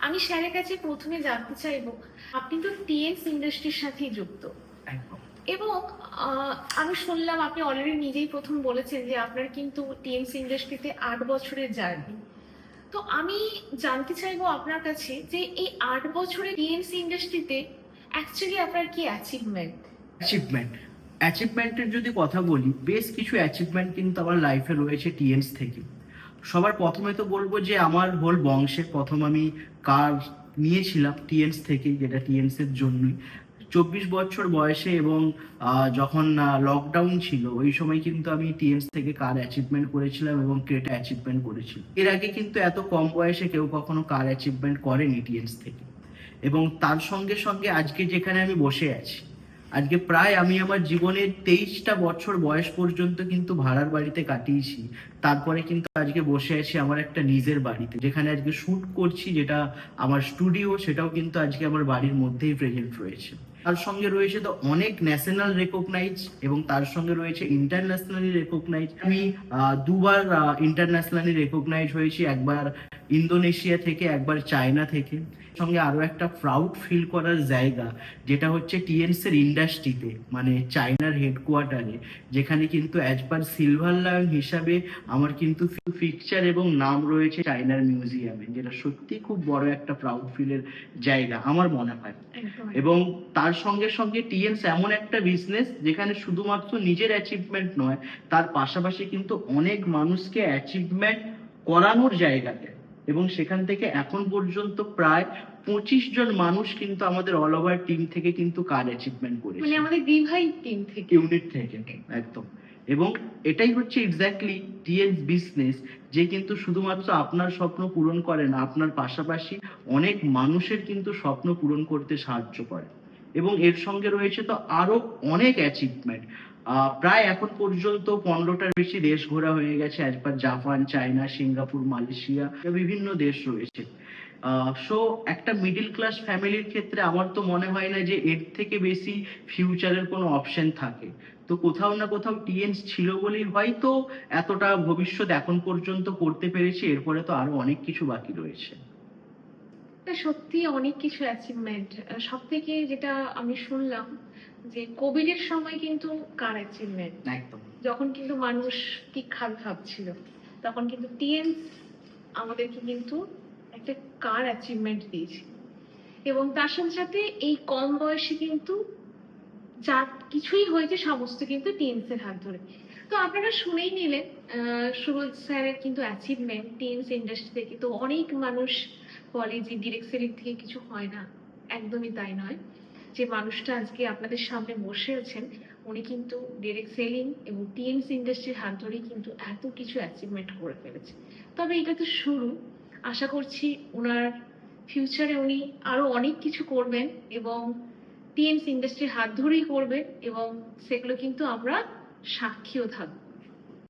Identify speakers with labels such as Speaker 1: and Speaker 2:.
Speaker 1: আমি স্যারের কাছে প্রথমে জানতে চাইবো, আপনি তো টিএনস ইন্ডাস্ট্রির সাথেই যুক্ত
Speaker 2: একদম।
Speaker 1: এবং আমি শুনলাম আপনি অলরেডি নিজেই প্রথম বলেছেন যে আপনার কিন্তু টিএনস ইন্ডাস্ট্রিতে 8 বছরের জার্নি। তো আমি জানতে চাইবো আপনার কাছে যে এই 8 বছরের টিএনস ইন্ডাস্ট্রিতে অ্যাকচুয়ালি আপনার কি অ্যাচিভমেন্ট?
Speaker 2: অ্যাচিভমেন্ট অ্যাচিভমেন্টের যদি কথা বলি, বেশ কিছু অ্যাচিভমেন্ট কিন্তু আমার লাইফে রয়েছে টিএনস থেকে। সবার প্রথমে তো বলবো যে আমার হোল বংশে প্রথম আমি কার নিয়েছিলাম টিএনস থেকে, যেটা টিএনস এর জন্যই 24 বছর বয়সে। এবং যখন লকডাউন ছিল ওই সময় কিন্তু আমি টিএনস থেকে কার অ্যাচিভমেন্ট করেছিলাম এবং ক্রেটা অ্যাচিভমেন্ট করেছিলাম। এর আগে কিন্তু এত কম বয়সে কেউ কখনো কার অ্যাচিভমেন্ট করেনি টিএনস থেকে। এবং তার সঙ্গে সঙ্গে আজকে যেখানে আমি বসে আছি, আজকে প্রায় আমি আমার জীবনের 23টা বছর বয়স পর্যন্ত কিন্তু ভাড়ার বাড়িতে কাটিয়েছি। তারপরে কিন্তু আজকে বসে আছি আমার একটা নিজের বাড়িতে, যেখানে আজকে শুট করছি, যেটা আমার স্টুডিও, সেটাও কিন্তু আজকে আমার বাড়ির মধ্যেই প্রেজেন্ট রয়েছে। তার সঙ্গে রয়েছে তো অনেক ন্যাশনাল রেকগনাইজ এবং তার সঙ্গে রয়েছে ইন্টারন্যাশনালি রেকগনাইজ। আমি দুবার ইন্টারন্যাশনালি রেকগনাইজ হয়েছি, একবার ইন্দোনেশিয়া থেকে, একবার চায়না থেকে। সঙ্গে আরো একটা প্রাউড ফিল করার জায়গা, যেটা হচ্ছে টিএনস এর ইন্ডাস্ট্রিতে, মানে চায়নার হেডকোয়ার্টারে, যেখানে কিন্তু অ্যাজ পার সিলভার লায়ন হিসাবে আমার কিন্তু পিকচার এবং নাম রয়েছে চায়নার মিউজিয়ামে, যেটা সত্যি খুব বড় একটা প্রাউড ফিলের জায়গা আমার মনে হয়। এবং তার সঙ্গে সঙ্গে টিএনস এমন একটা বিজনেস যেখানে শুধুমাত্র নিজের অ্যাচিভমেন্ট নয়, তার পাশাপাশি কিন্তু অনেক মানুষকে অ্যাচিভমেন্ট করানোর জায়গাতে। এবং সেখান থেকে এখন পর্যন্ত প্রায় 25 জন মানুষ কিন্তু আমাদের অল ওভার টিম থেকে কিন্তু কার অ্যাচিভমেন্ট করেছে,
Speaker 1: মানে আমাদের ডিভাই টিম থেকে,
Speaker 2: ইউনিট থেকে। একদম। এবং এটাই হচ্ছে এক্স্যাক্টলি টিএনস বিজনেস, যে কিন্তু শুধুমাত্র আপনার স্বপ্ন পূরণ করে না, আপনার পাশাপাশি অনেক মানুষের কিন্তু স্বপ্ন পূরণ করতে সাহায্য করে। এবং এর সঙ্গে রয়েছে তো আরো অনেক অ্যাচিভমেন্ট। প্রায় এখন পর্যন্ত 15টার বেশি দেশ ঘোরা হয়ে গেছে, as per Japan, China, Singapore, Malaysia, বিভিন্ন দেশ রয়েছে। সো একটা মিডিল ক্লাস ফ্যামিলির ক্ষেত্রে আমার তো মনে হয় না যে এর থেকে বেশি ফিউচারের কোনো অপশন থাকে। তো কোথাও না কোথাও টিএনস ছিল বলেই হয়তো এতটা ভবিষ্যৎ এখন পর্যন্ত করতে পেরেছি। এরপরে তো আরো অনেক কিছু বাকি রয়েছে।
Speaker 1: সত্যি অনেক কিছু অ্যাচিভমেন্ট। সব থেকে যেটা আমি শুনলাম যে কোভিড এর সময় কিন্তু কার অ্যাচিভমেন্ট,
Speaker 2: একদম।
Speaker 1: যখন কিন্তু মানুষ কি খাবে ভাবছিল, তখন কিন্তু টিএনস আমাদেরকে কিন্তু একটা কার অ্যাচিভমেন্ট দিয়েছে। এবং তার সাথে সাথে এই কম বয়সে কিন্তু যা কিছুই হয়েছে সমস্ত কিন্তু টিএনস এর হাত ধরে। তো আপনারা শুনেই নিলেন সুরজ স্যারের কিন্তু অ্যাচিভমেন্ট টিএনস ইন্ডাস্ট্রি থেকে। তো অনেক মানুষ বলে যে ডিরেক্ট সেলিং থেকে কিছু হয় না, একদমই তাই নয়। যে মানুষটা আজকে আপনাদের সামনে বসে আছেন, উনি কিন্তু ডিরেক্ট সেলিং এবং টিএনস ইন্ডাস্ট্রির হাত ধরেই কিন্তু এত কিছু অ্যাচিভমেন্ট করে ফেলেছে। তবে এটা তো শুরু। আশা করছি ওনার ফিউচারে উনি আরো অনেক কিছু করবেন এবং টিএমস ইন্ডাস্ট্রির হাত ধরেই করবেন এবং সেগুলো কিন্তু আমরা সাক্ষীও থাকবো।